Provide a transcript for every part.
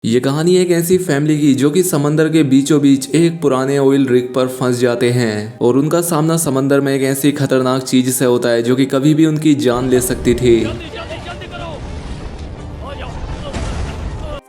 ये कहानी एक ऐसी फैमिली की जो कि समंदर के बीचों बीच एक पुराने ऑयल रिग पर फंस जाते हैं और उनका सामना समंदर में एक ऐसी खतरनाक चीज से होता है जो कि कभी भी उनकी जान ले सकती थी। जल्दी जल्दी जल्दी करो। आ जाओ।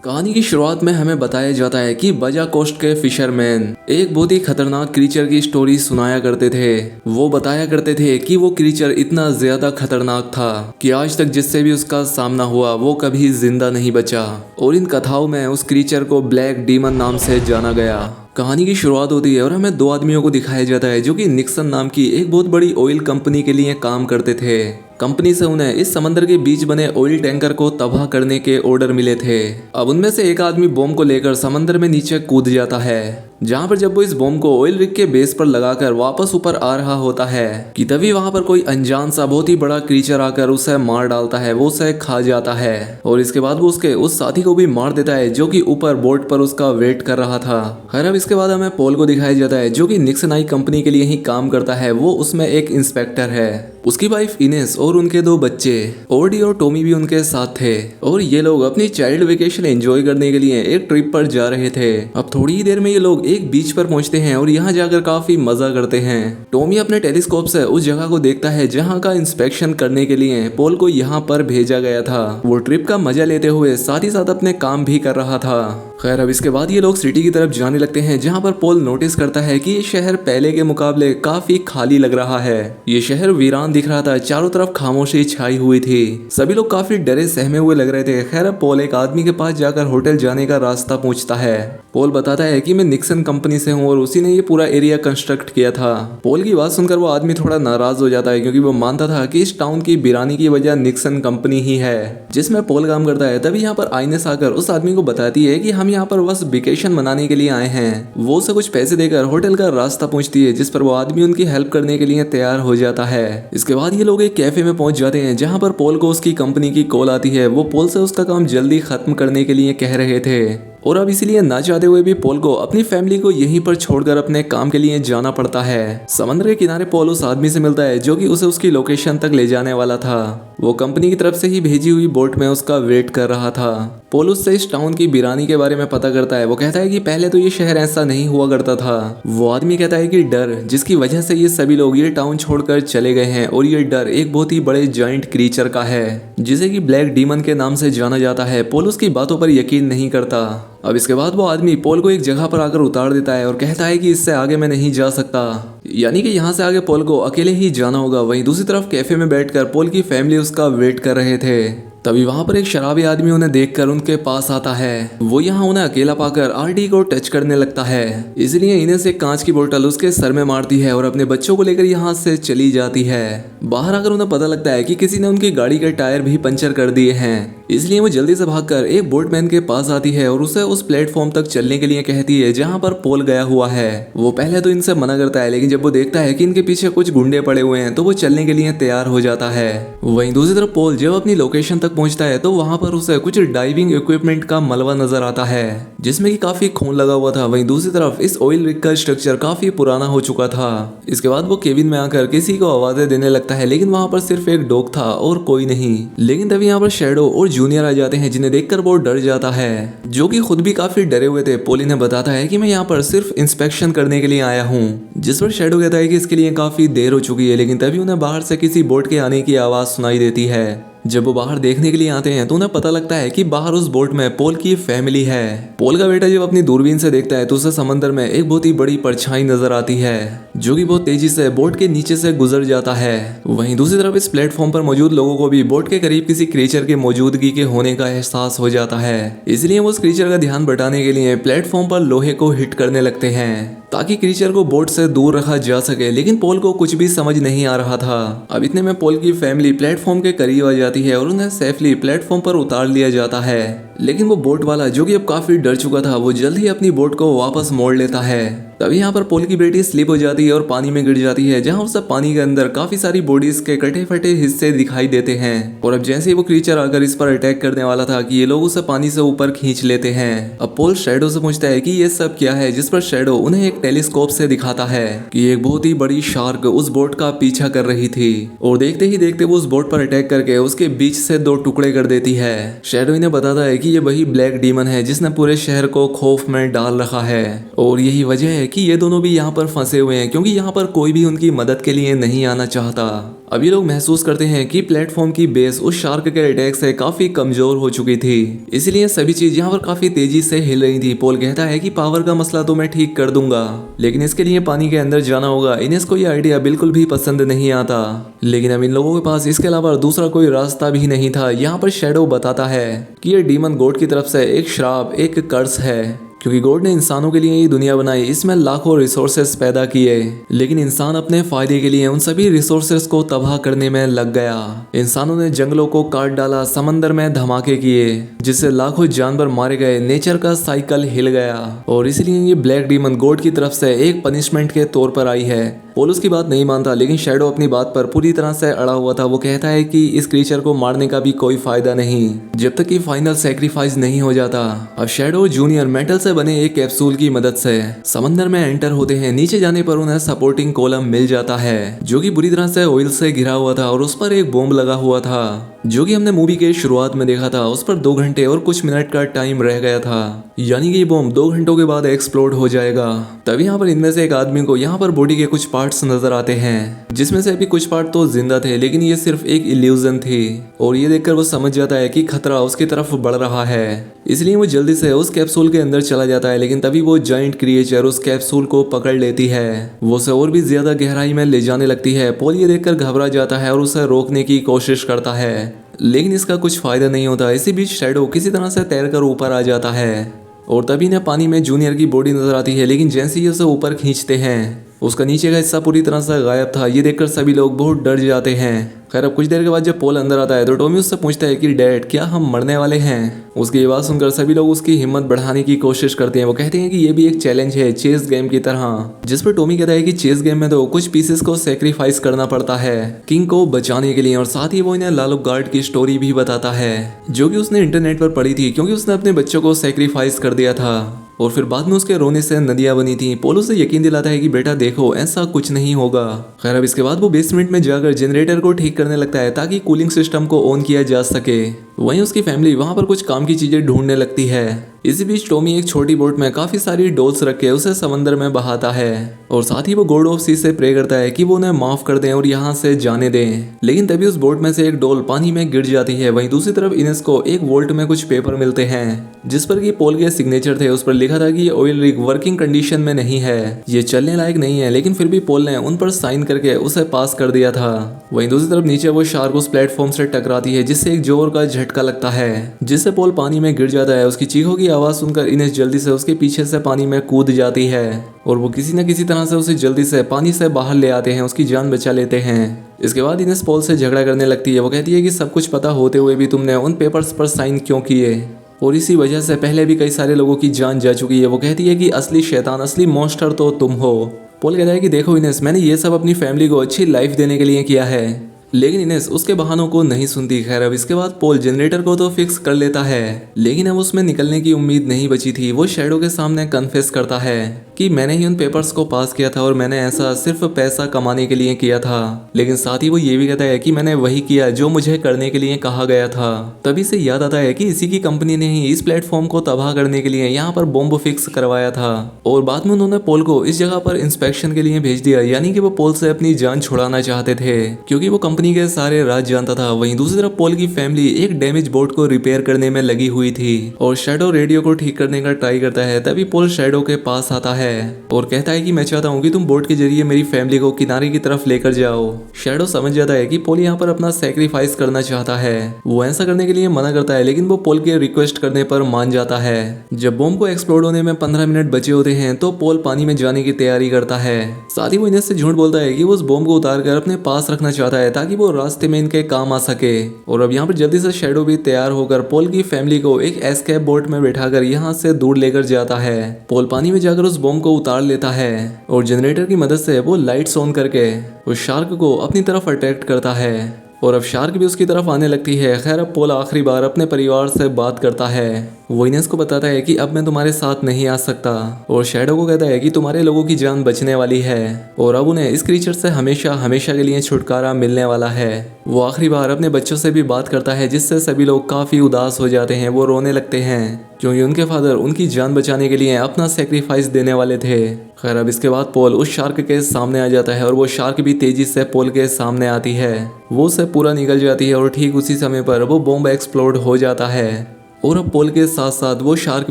कहानी की शुरुआत में हमें बताया जाता है कि बजा कोस्ट के फिशरमैन एक बहुत ही खतरनाक क्रीचर की स्टोरी सुनाया करते थे। वो बताया करते थे कि वो क्रीचर इतना ज्यादा खतरनाक था कि आज तक जिससे भी उसका सामना हुआ वो कभी जिंदा नहीं बचा और इन कथाओं में उस क्रीचर को ब्लैक डीमन नाम से जाना गया। कहानी की शुरुआत होती है और हमें दो आदमियों को दिखाया जाता है जो कि निक्सन नाम की एक बहुत बड़ी ऑयल कंपनी के लिए काम करते थे। कंपनी से उन्हें इस समंदर के बीच बने ऑयल टैंकर को तबाह करने के ऑर्डर मिले थे। अब उनमें से एक आदमी बॉम्ब को लेकर समंदर में नीचे कूद जाता है, जहां पर जब वो इस बॉम्ब को ऑयल रिग के बेस पर लगाकर वापस ऊपर आ रहा होता है कि तभी वहां पर कोई अनजान सा बहुत ही बड़ा क्रीचर आकर उसे मार डालता है। वो उसे खा जाता है और इसके बाद वो उसके उस साथी को भी मार देता है जो कि ऊपर बोट पर उसका वेट कर रहा था। खैर अब इसके बाद हमें पॉल को दिखाया जाता है जो कि निक्सन आई कंपनी के लिए ही काम करता है। वो उसमें एक इंस्पेक्टर है। उसकी वाइफ इनेस और उनके दो बच्चे ओडी और टॉमी भी उनके साथ थे और ये लोग अपनी चाइल्ड वेकेशन एंजॉय करने के लिए एक ट्रिप पर जा रहे थे। अब थोड़ी ही देर में ये लोग एक बीच पर पहुंचते हैं और यहाँ जाकर काफी मजा करते हैं। टॉमी अपने टेलीस्कोप से उस जगह को देखता है जहाँ का इंस्पेक्शन करने के लिए पॉल को यहाँ पर भेजा गया था। वो ट्रिप का मजा लेते हुए साथ ही साथ अपने काम भी कर रहा था। खैर अब इसके बाद ये लोग सिटी की तरफ जाने लगते हैं जहाँ पर पॉल नोटिस करता है कि ये शहर पहले के मुकाबले काफी खाली लग रहा है। ये शहर वीरान दिख रहा था, चारों तरफ खामोशी छाई हुई थी, सभी लोग काफी डरे सहमे हुए लग रहे थे। खैर अब पॉल एक आदमी के पास जाकर होटल जाने का रास्ता पूछता है। पॉल बताता है कि मैं निक्सन कंपनी से हूँ और उसी ने ये पूरा एरिया कंस्ट्रक्ट किया था। पॉल की बात सुनकर वो आदमी थोड़ा नाराज हो जाता है क्योंकि वो मानता था कि इस टाउन की वीरानी की वजह निक्सन कंपनी ही है जिसमें पॉल काम करता है। तभी यहाँ पर आइनेस आकर उस आदमी को बताती है कि हम यहाँ पर बस वेकेशन मनाने के लिए आए हैं। वो उसे कुछ पैसे देकर होटल का रास्ता पूछती है जिस पर वो आदमी उनकी हेल्प करने के लिए तैयार हो जाता है। इसके बाद ये लोग एक कैफे में पहुंच जाते हैं जहाँ पर पॉल को उसकी कंपनी की कॉल आती है। वो पॉल से उसका काम जल्दी खत्म करने के लिए कह रहे थे और अब इसीलिए ना चाहते हुए भी पॉल को अपनी फैमिली को यहीं पर छोड़कर अपने काम के लिए जाना पड़ता है। समुद्र के किनारे पॉल उस आदमी से मिलता है जो कि उसे उसकी लोकेशन तक ले जाने वाला था। वो कंपनी की तरफ से ही भेजी हुई बोट में उसका वेट कर रहा था। पॉल उससे इस टाउन की वीरानी के बारे में पता करता है। वो कहता है कि पहले तो ये शहर ऐसा नहीं हुआ करता था। वो आदमी कहता है कि डर जिसकी वजह से ये सभी लोग ये टाउन छोड़कर चले गए हैं और ये डर एक बहुत ही बड़े जाइंट क्रीचर का है जिसे कि ब्लैक डीमन के नाम से जाना जाता है। पॉल उसकी बातों पर यकीन नहीं करता। अब इसके बाद वो आदमी पॉल को एक जगह पर आकर उतार देता है और कहता है कि इससे आगे मैं नहीं जा सकता, यानी कि यहाँ से आगे पॉल को अकेले ही जाना होगा। वहीं दूसरी तरफ कैफे में बैठकर पॉल की फैमिली उसका वेट कर रहे थे। तभी वहां पर एक शराबी आदमी उन्हें देखकर उनके पास आता है। वो यहाँ उन्हें अकेला पाकर आरडी को टच करने लगता है, इसलिए इन्हें से कांच की बोतल उसके सर में मारती है और अपने बच्चों को लेकर यहाँ से चली जाती है। बाहर आकर उन्हें पता लगता है कि किसी ने उनकी गाड़ी के टायर भी पंचर कर दिए हैं, इसलिए वो जल्दी से भागकर एक बोटमैन के पास आती है और उसे उस प्लेटफॉर्म तक चलने के लिए कहती है जहाँ पर पॉल गया हुआ है। वो पहले तो इनसे मना करता है लेकिन जब वो देखता है कि इनके पीछे कुछ गुंडे पड़े हुए हैं तो वो चलने के लिए तैयार हो जाता है। वहीं दूसरी तरफ पॉल जब अपनी लोकेशन तक पहुंचता है तो वहां पर उसे कुछ डाइविंग इक्विपमेंट का मलबा नजर आता है जिसमें कि काफी खून लगा हुआ था। वहीं दूसरी तरफ इस ऑयल रिग का स्ट्रक्चर काफी पुराना हो चुका था। इसके बाद वो केबिन में आकर किसी को आवाजें देने लगता है लेकिन वहां पर सिर्फ एक डॉग था और कोई नहीं। लेकिन तभी यहाँ पर शैडो और जूनियर आ जाते हैं जिन्हें देखकर वो डर जाता है, जो कि खुद भी काफी डरे हुए थे। पॉल इन्हें बताता है कि मैं यहाँ पर सिर्फ इंस्पेक्शन करने के लिए आया हूँ, जिस पर शैडो कहता है कि इसके लिए काफी देर हो चुकी है। लेकिन तभी उन्हें बाहर से किसी बोट के आने की आवाज सुनाई देती है। जब वो बाहर देखने के लिए आते हैं तो उन्हें पता लगता है कि बाहर उस बोट में पॉल की फैमिली है। पॉल का बेटा जब अपनी दूरबीन से देखता है तो उसे समंदर में एक बहुत ही बड़ी परछाई नजर आती है जो कि बहुत तेजी से बोट के नीचे से गुजर जाता है। वहीं दूसरी तरफ इस प्लेटफॉर्म पर मौजूद लोगों को भी बोट के करीब किसी क्रीचर की मौजूदगी के होने का एहसास हो जाता है, इसलिए वो उस क्रीचर का ध्यान बटाने के लिए प्लेटफॉर्म पर लोहे को हिट करने लगते हैं ताकि क्रीचर को बोट से दूर रखा जा सके। लेकिन पॉल को कुछ भी समझ नहीं आ रहा था। अब इतने में पॉल की फैमिली प्लेटफॉर्म के करीब आ जाती है और उन्हें सेफली प्लेटफॉर्म पर उतार लिया जाता है। लेकिन वो बोट वाला जो कि अब काफी डर चुका था वो जल्द ही अपनी बोट को वापस मोड़ लेता है। तभी यहाँ पर पॉल की बेटी स्लिप हो जाती है और पानी में गिर जाती है, जहाँ उसे पानी के अंदर काफी सारी बॉडीज के कटे फटे हिस्से दिखाई देते हैं। और अब जैसे ही वो क्रीचर आकर इस पर अटैक करने वाला था कि ये लोग उसे पानी से ऊपर खींच लेते हैं। अब पॉल शैडो से पूछता है कि ये सब क्या है, जिस पर शैडो उन्हें एक टेलीस्कोप से दिखाता है कि एक बहुत ही बड़ी शार्क उस बोट का पीछा कर रही थी और देखते ही देखते वो उस बोट पर अटैक करके उसके बीच से दो टुकड़े कर देती है। शैडो इन्हें बताता है कि ये वही ब्लैक डीमन है जिसने पूरे शहर को खौफ में डाल रखा है। और यही वजह है कि ये दोनों भी यहाँ पर फंसे हुए हैं, क्योंकि यहाँ पर कोई भी उनकी मदद के लिए नहीं आना चाहता। अब ये लोग महसूस करते हैं कि प्लेटफॉर्म की बेस उस शार्क के अटैक से काफी कमजोर हो चुकी थी, इसलिए सभी चीज यहाँ पर काफी तेजी से हिल रही थी। पोल कहता है कि पावर का मसला तो मैं ठीक कर दूंगा, लेकिन इसके लिए पानी के अंदर जाना होगा। इनेस को ये आइडिया बिल्कुल भी पसंद नहीं आता, लेकिन अब इन लोगों के पास इसके अलावा दूसरा कोई रास्ता भी नहीं था। यहाँ पर शैडो बताता है कि ये डीमन गॉड की तरफ से एक श्राप, एक कर्स है, क्योंकि गॉड ने इंसानों के लिए ये दुनिया बनाई, इसमें लाखों रिसोर्सेस पैदा किए, लेकिन इंसान अपने फायदे के लिए उन सभी रिसोर्सेस को तबाह करने में लग गया। इंसानों ने जंगलों को काट डाला, समंदर में धमाके किए जिससे लाखों जानवर मारे गए, नेचर का साइकिल हिल गया। और इसलिए ये ब्लैक डीमन गॉड की तरफ से एक पनिशमेंट के तौर पर आई है। पोल उसकी बात नहीं मानता, लेकिन शैडो अपनी बात पर पूरी तरह से अड़ा हुआ था। वो कहता है कि इस क्रीचर को मारने का भी कोई फायदा नहीं जब तक कि फाइनल सैक्रिफाइस नहीं हो जाता। अब शैडो जूनियर मेटल से बने एक कैप्सूल की मदद से समंदर में एंटर होते हैं। नीचे जाने पर उन्हें सपोर्टिंग कॉलम मिल जाता है जो कि बुरी तरह से ऑयल से घिरा हुआ था, और उस पर एक बॉम्ब लगा हुआ था जो कि हमने मूवी के शुरुआत में देखा था। उस पर 2 घंटे और कुछ मिनट का टाइम रह गया था, यानी कि ये बॉम्ब 2 घंटों के बाद एक्सप्लोड हो जाएगा। तभी यहाँ पर इनमें से एक आदमी को यहाँ पर बॉडी के कुछ पार्ट्स नजर आते हैं, जिसमें से अभी कुछ पार्ट तो जिंदा थे, लेकिन ये सिर्फ एक इल्यूजन थी। और ये देखकर वो समझ जाता है कि खतरा उसकी तरफ बढ़ रहा है, इसलिए वो जल्दी से उस कैप्सूल के अंदर चला जाता है। लेकिन तभी वो जायंट क्रिएचर उस कैप्सूल को पकड़ लेती है, वो उसे और भी ज्यादा गहराई में ले जाने लगती है। पोल ये देखकर घबरा जाता है और उसे रोकने की कोशिश करता है, लेकिन इसका कुछ फायदा नहीं होता। इसी बीच शैडो किसी तरह से तैरकर ऊपर आ जाता है, और तभी ने पानी में जूनियर की बॉडी नजर आती है, लेकिन जैसे ही उसे ऊपर खींचते हैं उसका नीचे का हिस्सा पूरी तरह से गायब था। ये देखकर सभी लोग बहुत डर जाते हैं। खैर अब कुछ देर के बाद जब पोल अंदर आता है तो टॉमी उससे पूछता है कि डैड, क्या हम मरने वाले हैं? उसकी ये बात सुनकर सभी लोग उसकी हिम्मत बढ़ाने की कोशिश करते हैं। वो कहते हैं कि ये भी एक चैलेंज है, चेस गेम की तरह, जिस पर टॉमी कहता है कि चेस गेम में तो कुछ पीसेस को सेक्रीफाइस करना पड़ता है किंग को बचाने के लिए। और साथ ही वो इन्हें लालुक गार्ड की स्टोरी भी बताता है जो कि उसने इंटरनेट पर पढ़ी थी, क्योंकि उसने अपने बच्चों को सेक्रीफाइस कर दिया था और फिर बाद में उसके रोने से नदियां बनी थी। पोल उसे यकीन दिलाता है कि बेटा देखो, ऐसा कुछ नहीं होगा। खैर अब इसके बाद वो बेसमेंट में जाकर जनरेटर को ठीक करने लगता है ताकि कूलिंग सिस्टम को ऑन किया जा सके। वहीं उसकी फैमिली वहां पर कुछ काम की चीजें ढूंढने लगती है। इसी बीच टॉमी एक छोटी बोट में काफी सारी डॉल्स रख के उसे समंदर में बहाता है, और साथ ही वो गॉड ऑफ सी से प्रे करता है कि वो उन्हें माफ कर दें और यहाँ से जाने दें। लेकिन तभी उस बोट में से एक डॉल पानी में गिर जाती है। वहीं दूसरी तरफ इनेस को एक वोल्ट में कुछ पेपर मिलते हैं जिस पर कि पोल के सिग्नेचर थे। उस पर लिखा था कि ये ऑयल रिग वर्किंग कंडीशन में नहीं है, ये चलने लायक नहीं है, लेकिन फिर भी पोल ने उन पर साइन करके उसे पास कर दिया था। वहीं दूसरी तरफ नीचे वो शार्क उस प्लेटफॉर्म से टकराती है जिससे एक जोर का झटका लगता है, जिससे पोल पानी में गिर जाता है। उसकी चीखों की आवाज सुनकर इनेस जल्दी से उसके पीछे से पानी में कूद जाती है, और वो किसी न किसी तरह से उसे जल्दी से पानी से बाहर ले आते हैं, उसकी जान बचा लेते हैं। इसके बाद इनेस पोल से झगड़ा करने लगती है। वो कहती है कि सब कुछ पता होते हुए भी तुमने उन पेपर्स पर साइन क्यों किए, और इसी वजह से पहले भी कई सारे लोगों की जान जा चुकी है। वो कहती है कि असली शैतान, असली मॉन्स्टर तो तुम हो। पोल कहता है कि देखो इनेस, मैंने ये सब अपनी फैमिली को अच्छी लाइफ देने के लिए किया है, लेकिन इनेस उसके बहानों को नहीं सुनती। खैर अब इसके बाद पोल जनरेटर को तो फिक्स कर लेता है, लेकिन अब उसमें निकलने की उम्मीद नहीं बची थी। वो शैडो के सामने कन्फेस करता है कि मैंने ही उन पेपर्स को पास किया था और मैंने ऐसा सिर्फ पैसा कमाने के लिए किया था। लेकिन साथ ही वो ये भी कहता है कि मैंने वही किया जो मुझे करने के लिए कहा गया था। तभी से याद आता है कि इसी की कंपनी ने ही इस प्लेटफॉर्म को तबाह करने के लिए यहाँ पर बॉम्ब फिक्स करवाया था, और बाद में उन्होंने पोल को इस जगह पर इंस्पेक्शन के लिए भेज दिया। यानी कि वो पोल से अपनी जान छुड़ाना चाहते थे, क्योंकि वो कंपनी के सारे राज जानता था। वहीं दूसरी तरफ पोल की फैमिली एक डैमेज बोट को रिपेयर करने में लगी हुई थी, और शैडो रेडियो को ठीक करने का ट्राई करता है। तभी पोल शैडो के पास आता है और कहता है कि मैं चाहता हूँ कि तुम बोट के जरिए मेरी फैमिली को किनारे की तरफ लेकर जाओ। शैडो समझ जाता है कि पोल यहाँ पर अपना सेक्रीफाइस करना चाहता है। वो ऐसा करने के लिए मना करता है, लेकिन वो पोल के रिक्वेस्ट करने पर मान जाता है। जब बॉम्ब को एक्सप्लोड होने में 15 मिनट बचे होते हैं तो पोल पानी में जाने की तैयारी करता है। साथ ही वो इनेस से झूठ बोलता है कि वो उस बॉम्ब को उतार कर अपने पास रखना चाहता है ताकि वो रास्ते में इनके काम आ सके। और अब यहाँ पर जल्दी से शैडो भी तैयार होकर पोल की फैमिली को एक एस्केप बोट में बैठाकर यहाँ से दूर लेकर जाता है। पोल पानी में जाकर उस बॉम्ब को उतार लेता है और जनरेटर की मदद से वो लाइट्स ऑन करके उस शार्क को अपनी तरफ अट्रैक्ट करता है, और अब शार्क भी उसकी तरफ आने लगती है। खैर अब पोल आखिरी बार अपने परिवार से बात करता है। वो इनेस को बताता है कि अब मैं तुम्हारे साथ नहीं आ सकता और शैडो को कहता है कि तुम्हारे लोगों की जान बचने वाली है और अब उन्हें इस क्रीचर से हमेशा हमेशा के लिए छुटकारा मिलने वाला है। वो आखिरी बार अपने बच्चों से भी बात करता है जिससे सभी लोग काफी उदास हो जाते हैं। वो रोने लगते हैं क्योंकि उनके फादर उनकी जान बचाने के लिए अपना सेक्रीफाइस देने वाले थे। खैर अब इसके बाद पॉल उस शार्क के सामने आ जाता है और वो शार्क भी तेजी से पॉल के सामने आती है। वो उससे पूरा निकल जाती है और ठीक उसी समय पर वो बॉम्ब एक्सप्लोड हो जाता है और अब पॉल के साथ साथ वो शार्क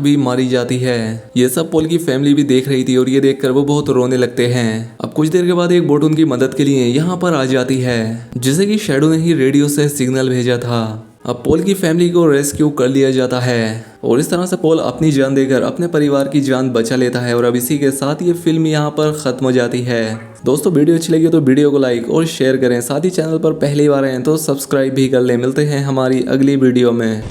भी मारी जाती है। ये सब पॉल की फैमिली भी देख रही थी और ये देखकर वो बहुत रोने लगते हैं। अब कुछ देर के बाद एक बोट उनकी मदद के लिए यहाँ पर आ जाती है जिसे कि शैडो ने ही रेडियो से सिग्नल भेजा था। अब पॉल की फैमिली को रेस्क्यू कर लिया जाता है और इस तरह से पॉल अपनी जान देकर अपने परिवार की जान बचा लेता है। और अब इसी के साथ ये फिल्म यहाँ पर खत्म हो जाती है। दोस्तों वीडियो अच्छी लगी तो वीडियो को लाइक और शेयर करें, साथ ही चैनल पर पहली बार आए तो सब्सक्राइब भी कर लें। मिलते हैं हमारी अगली वीडियो में।